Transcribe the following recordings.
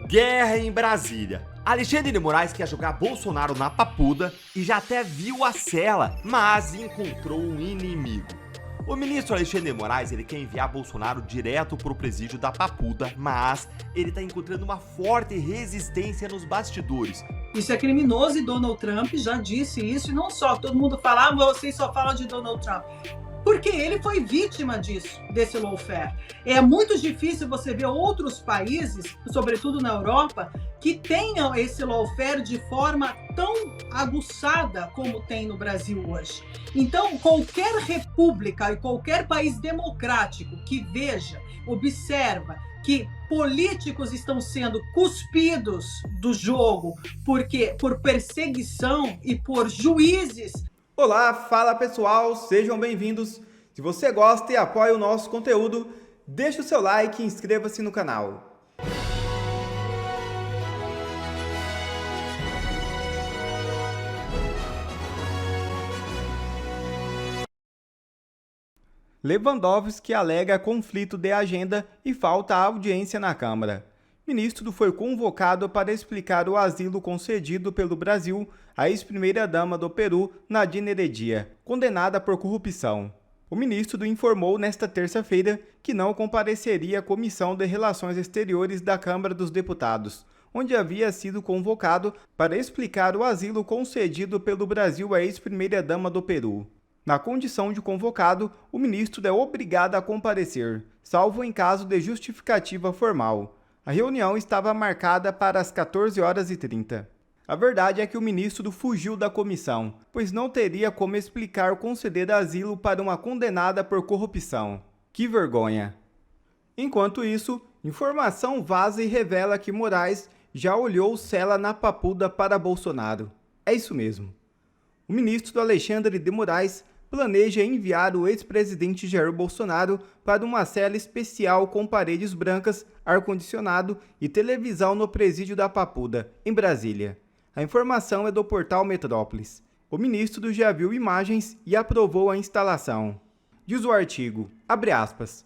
Guerra em Brasília. Alexandre de Moraes quer jogar Bolsonaro na papuda e já até viu a cela, mas encontrou um inimigo. O ministro Alexandre de Moraes ele quer enviar Bolsonaro direto para o presídio da papuda, mas ele está encontrando uma forte resistência nos bastidores. Isso é criminoso e Donald Trump já disse isso, e não só, todo mundo fala, vocês só falam de Donald Trump. Porque ele foi vítima disso, desse lawfare. É muito difícil você ver outros países, sobretudo na Europa, que tenham esse lawfare de forma tão aguçada como tem no Brasil hoje. Então, qualquer república e qualquer país democrático que veja, observa que políticos estão sendo cuspidos do jogo por perseguição e por juízes. Olá, fala pessoal, sejam bem-vindos. Se você gosta e apoia o nosso conteúdo, deixe o seu like e inscreva-se no canal. Lewandowski alega conflito de agenda e falta audiência na Câmara. Ministro foi convocado para explicar o asilo concedido pelo Brasil à ex-primeira-dama do Peru, Nadine Heredia, condenada por corrupção. O ministro informou nesta terça-feira que não compareceria à Comissão de Relações Exteriores da Câmara dos Deputados, onde havia sido convocado para explicar o asilo concedido pelo Brasil à ex-primeira-dama do Peru. Na condição de convocado, o ministro é obrigado a comparecer, salvo em caso de justificativa formal. A reunião estava marcada para as 14h30. A verdade é que o ministro fugiu da comissão, pois não teria como explicar conceder asilo para uma condenada por corrupção. Que vergonha! Enquanto isso, informação vaza e revela que Moraes já olhou cela na papuda para Bolsonaro. É isso mesmo. O ministro Alexandre de Moraes planeja enviar o ex-presidente Jair Bolsonaro para uma cela especial com paredes brancas, ar-condicionado e televisão no presídio da Papuda, em Brasília. A informação é do portal Metrópolis. O ministro já viu imagens e aprovou a instalação. Diz o artigo, abre aspas,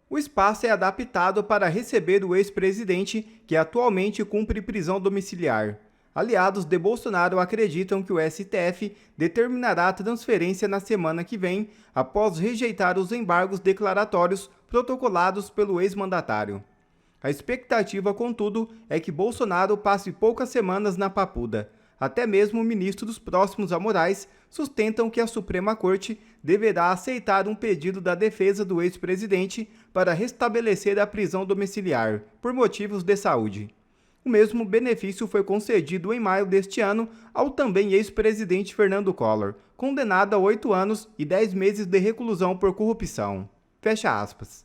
o espaço é adaptado para receber o ex-presidente que atualmente cumpre prisão domiciliar. Aliados de Bolsonaro acreditam que o STF determinará a transferência na semana que vem, após rejeitar os embargos declaratórios protocolados pelo ex-mandatário. A expectativa, contudo, é que Bolsonaro passe poucas semanas na papuda. Até mesmo ministros próximos a Moraes sustentam que a Suprema Corte deverá aceitar um pedido da defesa do ex-presidente para restabelecer a prisão domiciliar, por motivos de saúde. O mesmo benefício foi concedido em maio deste ano ao também ex-presidente Fernando Collor, condenado a 8 anos e 10 meses de reclusão por corrupção. Fecha aspas.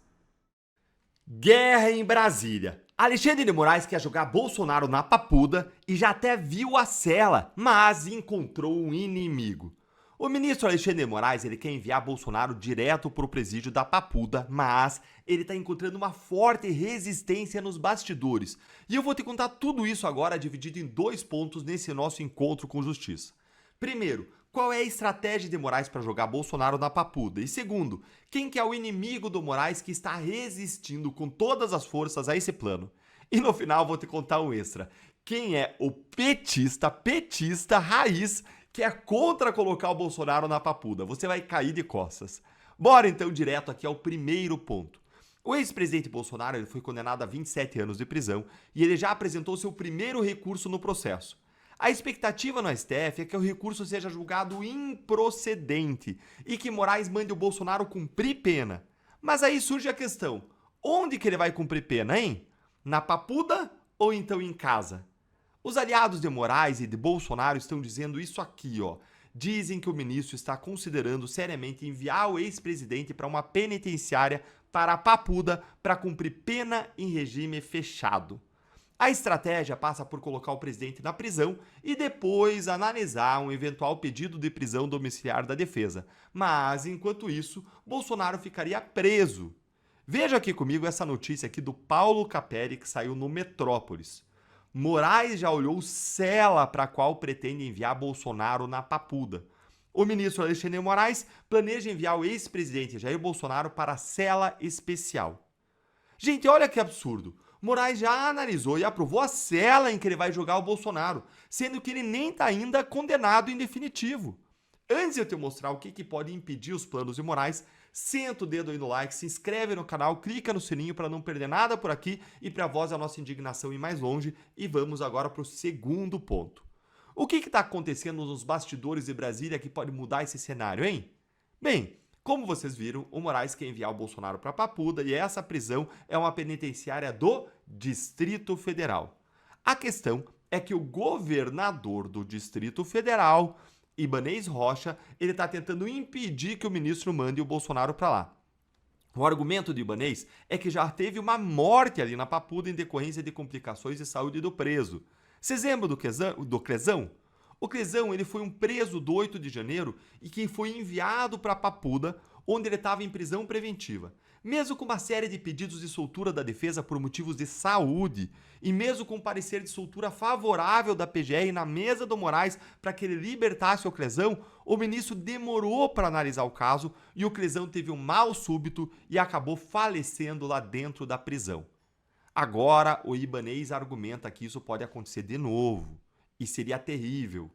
Guerra em Brasília. Alexandre de Moraes quer jogar Bolsonaro na papuda e já até viu a cela, mas encontrou um inimigo. O ministro Alexandre de Moraes ele quer enviar Bolsonaro direto para o presídio da papuda, mas ele está encontrando uma forte resistência nos bastidores. E eu vou te contar tudo isso agora dividido em 2 pontos nesse nosso encontro com justiça. Primeiro, qual é a estratégia de Moraes para jogar Bolsonaro na papuda? E segundo, quem que é o inimigo do Moraes que está resistindo com todas as forças a esse plano? E no final vou te contar um extra. Quem é o petista raiz que é contra colocar o Bolsonaro na papuda? Você vai cair de costas. Bora então direto aqui ao primeiro ponto. O ex-presidente Bolsonaro ele foi condenado a 27 anos de prisão e ele já apresentou seu primeiro recurso no processo. A expectativa no STF é que o recurso seja julgado improcedente e que Moraes mande o Bolsonaro cumprir pena. Mas aí surge a questão, onde que ele vai cumprir pena, hein? Na papuda ou então em casa? Os aliados de Moraes e de Bolsonaro estão dizendo isso aqui, ó. Dizem que o ministro está considerando seriamente enviar o ex-presidente para uma penitenciária para a papuda para cumprir pena em regime fechado. A estratégia passa por colocar o presidente na prisão e depois analisar um eventual pedido de prisão domiciliar da defesa. Mas, enquanto isso, Bolsonaro ficaria preso. Veja aqui comigo essa notícia aqui do Paulo Capelli que saiu no Metrópolis. Moraes já olhou cela para a qual pretende enviar Bolsonaro na papuda. O ministro Alexandre de Moraes planeja enviar o ex-presidente Jair Bolsonaro para a cela especial. Gente, olha que absurdo. Moraes já analisou e aprovou a cela em que ele vai jogar o Bolsonaro, sendo que ele nem está ainda condenado em definitivo. Antes de eu te mostrar o que pode impedir os planos de Moraes, senta o dedo aí no like, se inscreve no canal, clica no sininho para não perder nada por aqui e para a voz da nossa indignação ir mais longe. E vamos agora para o segundo ponto. O que está acontecendo nos bastidores de Brasília que pode mudar esse cenário, hein? Bem, como vocês viram, o Moraes quer enviar o Bolsonaro para Papuda e essa prisão é uma penitenciária do Distrito Federal. A questão é que o governador do Distrito Federal, Ibanez Rocha, ele está tentando impedir que o ministro mande o Bolsonaro para lá. O argumento de Ibanez é que já teve uma morte ali na Papuda em decorrência de complicações de saúde do preso. Vocês lembram do Crezão? O Crezão ele foi um preso do 8 de janeiro e que foi enviado para Papuda, onde ele estava em prisão preventiva. Mesmo com uma série de pedidos de soltura da defesa por motivos de saúde, e mesmo com parecer de soltura favorável da PGR na mesa do Moraes para que ele libertasse o Crezão, o ministro demorou para analisar o caso e o Crezão teve um mal súbito e acabou falecendo lá dentro da prisão. Agora, o Ibanez argumenta que isso pode acontecer de novo, e seria terrível.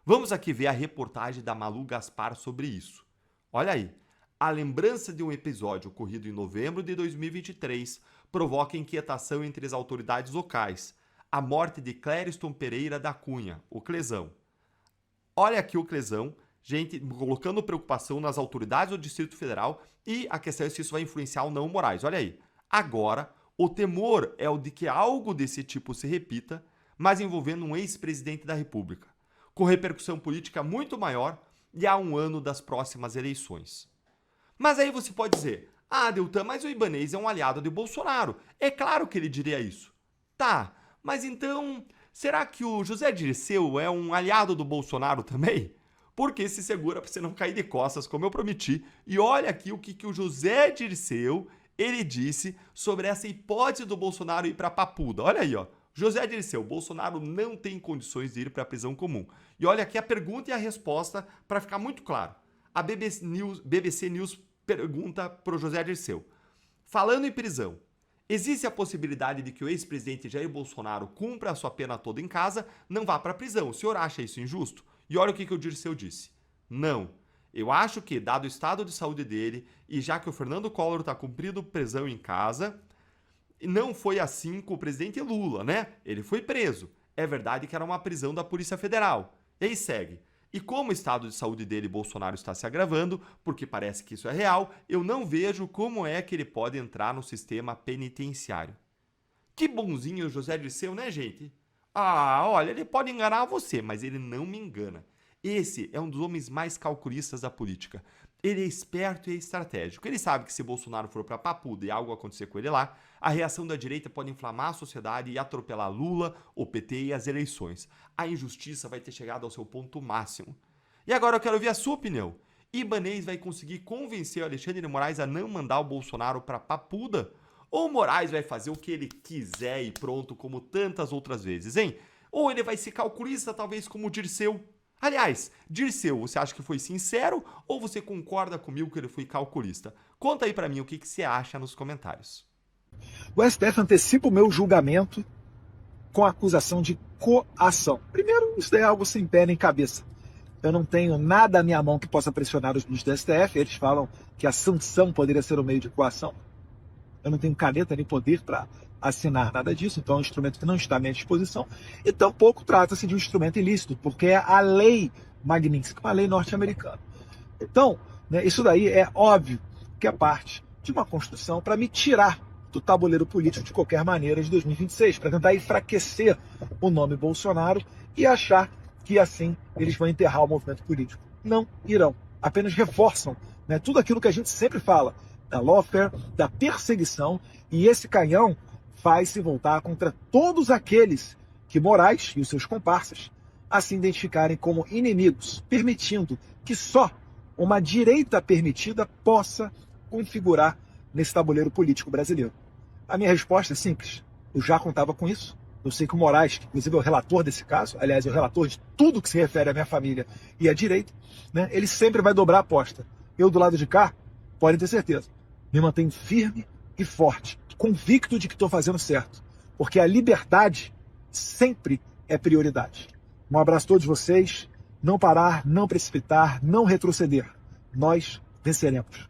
Vamos aqui ver a reportagem da Malu Gaspar sobre isso. Olha aí. A lembrança de um episódio ocorrido em novembro de 2023 provoca inquietação entre as autoridades locais. A morte de Clériston Pereira da Cunha, o Clezão. Olha aqui o Clezão, gente, colocando preocupação nas autoridades do Distrito Federal e a questão é se isso vai influenciar ou não o Moraes. Olha aí. Agora, o temor é o de que algo desse tipo se repita, mas envolvendo um ex-presidente da República, com repercussão política muito maior e há um ano das próximas eleições. Mas aí você pode dizer, Deltan, mas o Ibanez é um aliado de Bolsonaro. É claro que ele diria isso. Tá, mas então, será que o José Dirceu é um aliado do Bolsonaro também? Porque se segura para você não cair de costas, como eu prometi. E olha aqui o que o José Dirceu, ele disse sobre essa hipótese do Bolsonaro ir para Papuda. Olha aí, ó. José Dirceu, Bolsonaro não tem condições de ir para a prisão comum. E olha aqui a pergunta e a resposta para ficar muito claro. A BBC News pergunta para o José Dirceu. Falando em prisão, existe a possibilidade de que o ex-presidente Jair Bolsonaro cumpra a sua pena toda em casa, não vá para a prisão. O senhor acha isso injusto? E olha o que o Dirceu disse. Não. Eu acho que, dado o estado de saúde dele, e já que o Fernando Collor está cumprindo prisão em casa, não foi assim com o presidente Lula, né? Ele foi preso. É verdade que era uma prisão da Polícia Federal. E aí segue. E como o estado de saúde dele, Bolsonaro, está se agravando, porque parece que isso é real, eu não vejo como é que ele pode entrar no sistema penitenciário. Que bonzinho o José Dirceu, né, gente? Olha, ele pode enganar você, mas ele não me engana. Esse é um dos homens mais calculistas da política. Ele é esperto e é estratégico. Ele sabe que se Bolsonaro for para Papuda e algo acontecer com ele lá, a reação da direita pode inflamar a sociedade e atropelar Lula, o PT e as eleições. A injustiça vai ter chegado ao seu ponto máximo. E agora eu quero ver a sua opinião. Ibanez vai conseguir convencer o Alexandre de Moraes a não mandar o Bolsonaro para Papuda? Ou o Moraes vai fazer o que ele quiser e pronto, como tantas outras vezes, hein? Ou ele vai ser calculista, talvez como o Dirceu? Aliás, Dirceu, você acha que foi sincero ou você concorda comigo que ele foi calculista? Conta aí pra mim o que você acha nos comentários. O STF antecipa o meu julgamento com a acusação de coação. Primeiro, isso é algo sem pé nem cabeça. Eu não tenho nada à minha mão que possa pressionar os ministros do STF. Eles falam que a sanção poderia ser o meio de coação. Eu não tenho caneta nem poder para assinar nada disso, então é um instrumento que não está à minha disposição, e tampouco trata-se de um instrumento ilícito, porque é a lei Magnitsky, uma lei norte-americana. Então, isso daí é óbvio que é parte de uma construção para me tirar do tabuleiro político de qualquer maneira de 2026, para tentar enfraquecer o nome Bolsonaro e achar que assim eles vão enterrar o movimento político. Não irão, apenas reforçam tudo aquilo que a gente sempre fala, da lawfare, da perseguição, e esse canhão faz se voltar contra todos aqueles que Moraes e os seus comparsas a se identificarem como inimigos, permitindo que só uma direita permitida possa configurar nesse tabuleiro político brasileiro. A minha resposta é simples. Eu já contava com isso. Eu sei que o Moraes, que inclusive é o relator desse caso, aliás, é o relator de tudo que se refere à minha família e à direita, ele sempre vai dobrar a aposta. Eu, do lado de cá, podem ter certeza, me mantenho firme e forte, convicto de que estou fazendo certo, porque a liberdade sempre é prioridade. Um abraço a todos vocês. Não parar, não precipitar, não retroceder. Nós venceremos.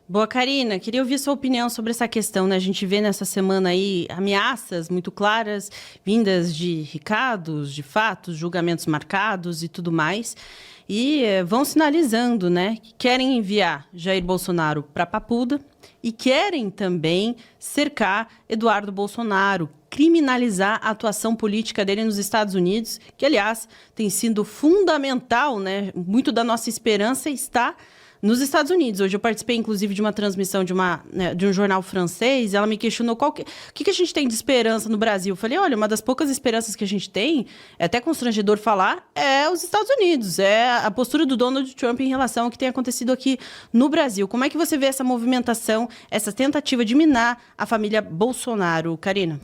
Boa, Karina, queria ouvir sua opinião sobre essa questão, né? A gente vê nessa semana aí ameaças muito claras, vindas de recados, de fatos, julgamentos marcados e tudo mais, e vão sinalizando, né, que querem enviar Jair Bolsonaro para Papuda e querem também cercar Eduardo Bolsonaro, criminalizar a atuação política dele nos Estados Unidos, que, aliás, tem sido fundamental, né? Muito da nossa esperança está nos Estados Unidos. Hoje eu participei, inclusive, de uma transmissão de um jornal francês. Ela me questionou o que a gente tem de esperança no Brasil. Eu falei, olha, uma das poucas esperanças que a gente tem, é até constrangedor falar, é os Estados Unidos. É a postura do Donald Trump em relação ao que tem acontecido aqui no Brasil. Como é que você vê essa movimentação, essa tentativa de minar a família Bolsonaro, Karina?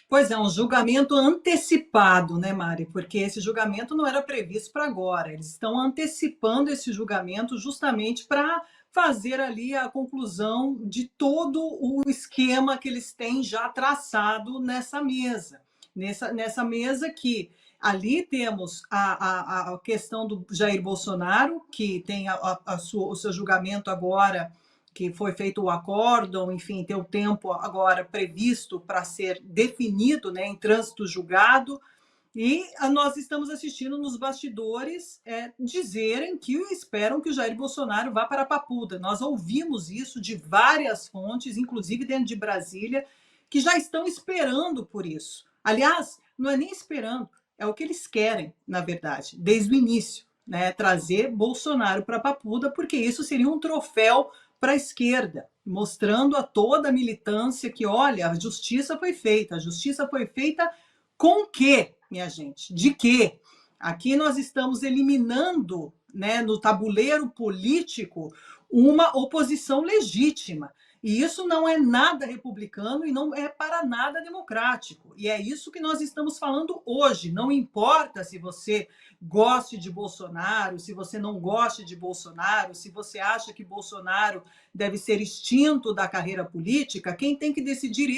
Pois é, um julgamento antecipado, né, Mari? Porque esse julgamento não era previsto para agora. Eles estão antecipando esse julgamento justamente para fazer ali a conclusão de todo o esquema que eles têm já traçado nessa mesa. Nessa mesa que ali temos a questão do Jair Bolsonaro, que tem o seu julgamento agora, que foi feito o acórdão, enfim, tem o tempo agora previsto para ser definido, né, em trânsito julgado, e nós estamos assistindo nos bastidores dizerem que esperam que o Jair Bolsonaro vá para a Papuda. Nós ouvimos isso de várias fontes, inclusive dentro de Brasília, que já estão esperando por isso. Aliás, não é nem esperando, é o que eles querem, na verdade, desde o início, né, trazer Bolsonaro para a Papuda, porque isso seria um troféu para a esquerda, mostrando a toda a militância que, olha, a justiça foi feita. A justiça foi feita com o quê, minha gente? De quê? Aqui nós estamos eliminando, né, no tabuleiro político, uma oposição legítima. E isso não é nada republicano e não é para nada democrático. E é isso que nós estamos falando hoje. Não importa se você goste de Bolsonaro, se você não goste de Bolsonaro, se você acha que Bolsonaro deve ser extinto da carreira política, quem tem que decidir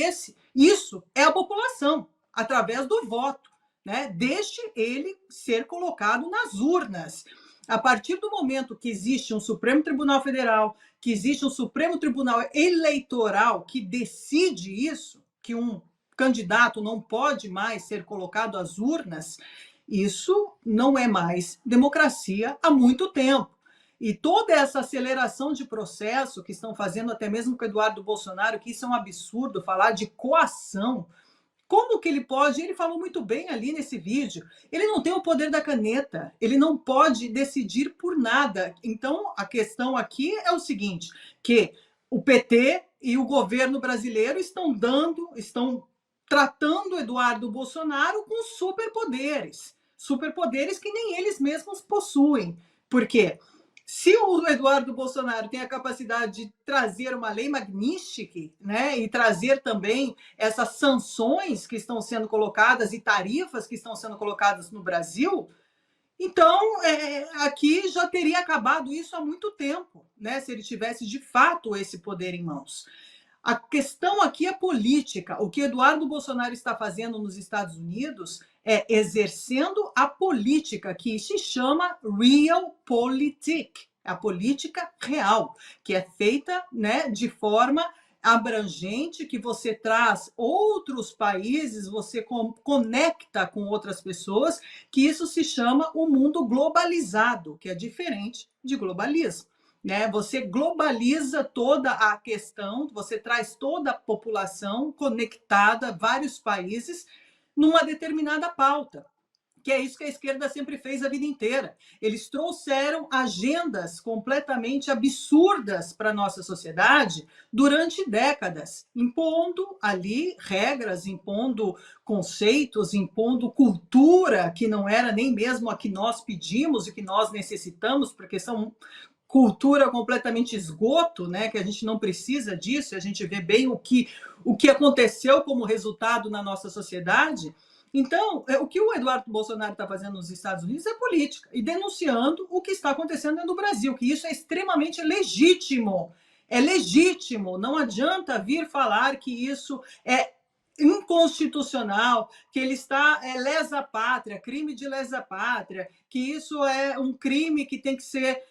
isso é a população, através do voto, né? Deixe ele ser colocado nas urnas. A partir do momento que existe um Supremo Tribunal Federal, que existe um Supremo Tribunal Eleitoral que decide isso, que um candidato não pode mais ser colocado às urnas, isso não é mais democracia há muito tempo. E toda essa aceleração de processo que estão fazendo até mesmo com o Eduardo Bolsonaro, que isso é um absurdo, falar de coação. Como que ele pode? Ele falou muito bem ali nesse vídeo. Ele não tem o poder da caneta. Ele não pode decidir por nada. Então, a questão aqui é o seguinte, que o PT e o governo brasileiro estão tratando Eduardo Bolsonaro com superpoderes. Superpoderes que nem eles mesmos possuem. Por quê? Se o Eduardo Bolsonaro tem a capacidade de trazer uma lei Magnitsky, né, e trazer também essas sanções que estão sendo colocadas e tarifas que estão sendo colocadas no Brasil, então aqui já teria acabado isso há muito tempo, né, se ele tivesse de fato esse poder em mãos. A questão aqui é política. O que Eduardo Bolsonaro está fazendo nos Estados Unidos é exercendo a política que se chama Realpolitik, a política real, que é feita, né, de forma abrangente, que você traz outros países, você conecta com outras pessoas, que isso se chama o mundo globalizado, que é diferente de globalismo. Né? Você globaliza toda a questão, você traz toda a população conectada, vários países, numa determinada pauta, que é isso que a esquerda sempre fez a vida inteira. Eles trouxeram agendas completamente absurdas para a nossa sociedade durante décadas, impondo ali regras, impondo conceitos, impondo cultura que não era nem mesmo a que nós pedimos e que nós necessitamos, porque são cultura completamente esgoto, né? Que a gente não precisa disso, a gente vê bem o que aconteceu como resultado na nossa sociedade. Então, o que o Eduardo Bolsonaro está fazendo nos Estados Unidos é política, e denunciando o que está acontecendo no Brasil, que isso é extremamente legítimo. É legítimo, não adianta vir falar que isso é inconstitucional, que ele está lesa pátria, crime de lesa pátria, que isso é um crime que tem que ser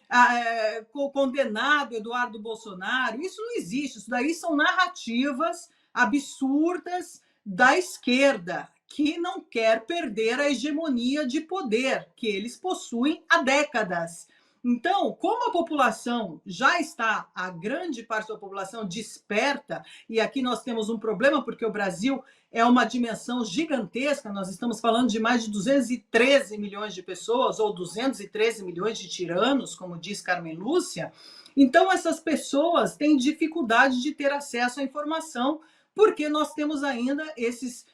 condenado, Eduardo Bolsonaro. Isso não existe, isso daí são narrativas absurdas da esquerda, que não quer perder a hegemonia de poder que eles possuem há décadas. Então, como a população já está, a grande parte da população desperta, e aqui nós temos um problema, porque o Brasil é uma dimensão gigantesca, nós estamos falando de mais de 213 milhões de pessoas, ou 213 milhões de tiranos, como diz Carmen Lúcia. Então, essas pessoas têm dificuldade de ter acesso à informação, porque nós temos ainda esses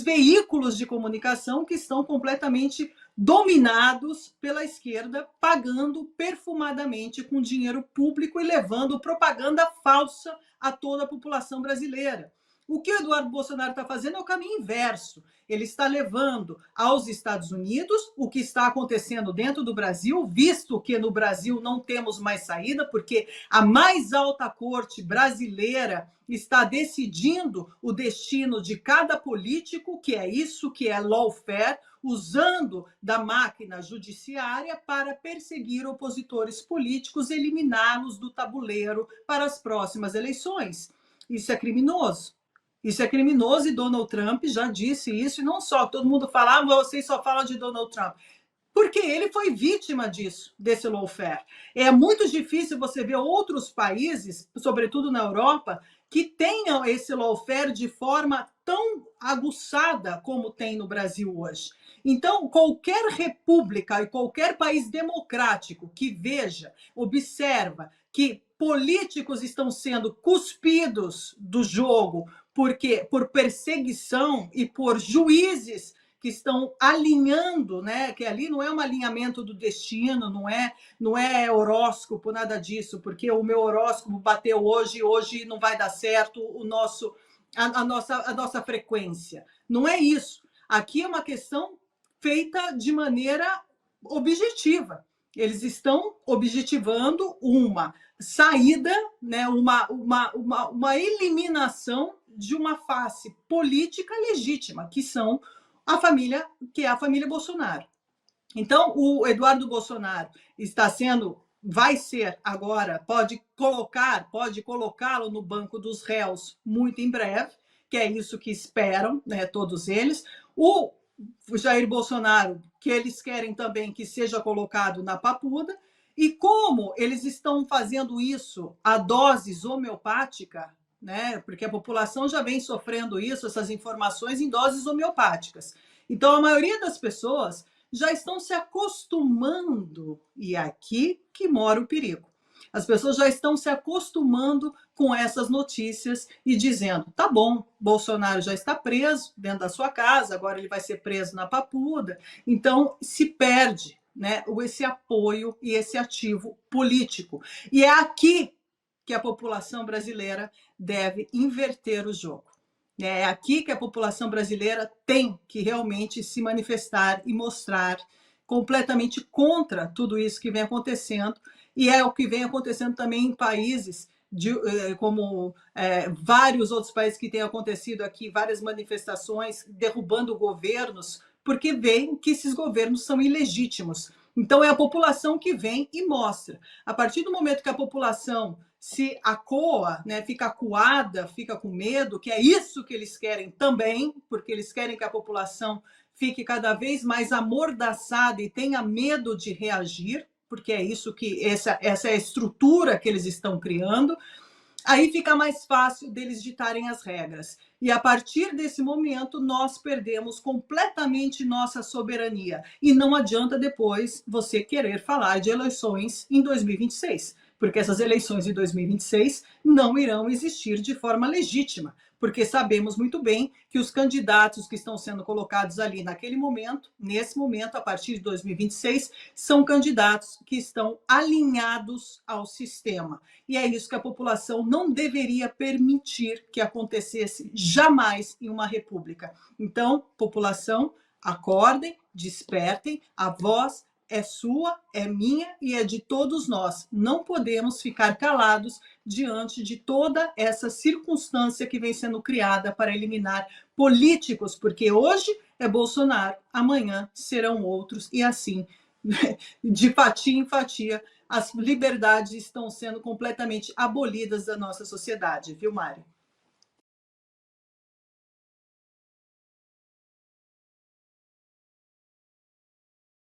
veículos de comunicação que estão completamente dominados pela esquerda, pagando perfumadamente com dinheiro público e levando propaganda falsa a toda a população brasileira. O que o Eduardo Bolsonaro está fazendo é o caminho inverso. Ele está levando aos Estados Unidos o que está acontecendo dentro do Brasil, visto que no Brasil não temos mais saída, porque a mais alta corte brasileira está decidindo o destino de cada político, que é isso que é lawfare, usando da máquina judiciária para perseguir opositores políticos, eliminá-los do tabuleiro para as próximas eleições. Isso é criminoso. Isso é criminoso e Donald Trump já disse isso, e não só, todo mundo fala, vocês só falam de Donald Trump. Porque ele foi vítima disso, desse lawfare. É muito difícil você ver outros países, sobretudo na Europa, que tenham esse lawfare de forma tão aguçada como tem no Brasil hoje. Então, qualquer república e qualquer país democrático que veja, observa que políticos estão sendo cuspidos do jogo por perseguição e por juízes que estão alinhando, né? Que ali não é um alinhamento do destino, não é horóscopo, nada disso, porque o meu horóscopo bateu hoje não vai dar certo a nossa frequência. Não é isso. Aqui é uma questão feita de maneira objetiva. Eles estão objetivando uma saída, né, uma eliminação de uma face política legítima, que é a família Bolsonaro. Então, o Eduardo Bolsonaro vai ser agora, pode colocá-lo no banco dos réus muito em breve, que é isso que esperam, né, todos eles. O Jair Bolsonaro, que eles querem também que seja colocado na papuda, e como eles estão fazendo isso a doses homeopática, né? Porque a população já vem sofrendo essas informações em doses homeopáticas. Então, a maioria das pessoas já estão se acostumando, e é aqui que mora o perigo. As pessoas já estão se acostumando com essas notícias e dizendo, tá bom, Bolsonaro já está preso dentro da sua casa, agora ele vai ser preso na papuda. Então, se perde, né, esse apoio e esse ativo político. E é aqui que a população brasileira deve inverter o jogo. É aqui que a população brasileira tem que realmente se manifestar e mostrar completamente contra tudo isso que vem acontecendo, e é o que vem acontecendo também em países como vários outros países que têm acontecido aqui, várias manifestações derrubando governos, porque veem que esses governos são ilegítimos. Então, é a população que vem e mostra. A partir do momento que a população se acoa, né, fica acuada, fica com medo, que é isso que eles querem também, porque eles querem que a população fique cada vez mais amordaçada e tenha medo de reagir, porque é isso que essa é a estrutura que eles estão criando. Aí fica mais fácil deles ditarem as regras. E a partir desse momento, nós perdemos completamente nossa soberania. E não adianta depois você querer falar de eleições em 2026, porque essas eleições de 2026 não irão existir de forma legítima, porque sabemos muito bem que os candidatos que estão sendo colocados ali naquele momento, nesse momento, a partir de 2026, são candidatos que estão alinhados ao sistema. E é isso que a população não deveria permitir que acontecesse jamais em uma república. Então, população, acordem, despertem, a voz é sua, é minha e é de todos nós. Não podemos ficar calados diante de toda essa circunstância que vem sendo criada para eliminar políticos, porque hoje é Bolsonaro, amanhã serão outros, e assim, de fatia em fatia, as liberdades estão sendo completamente abolidas da nossa sociedade, viu, Mário?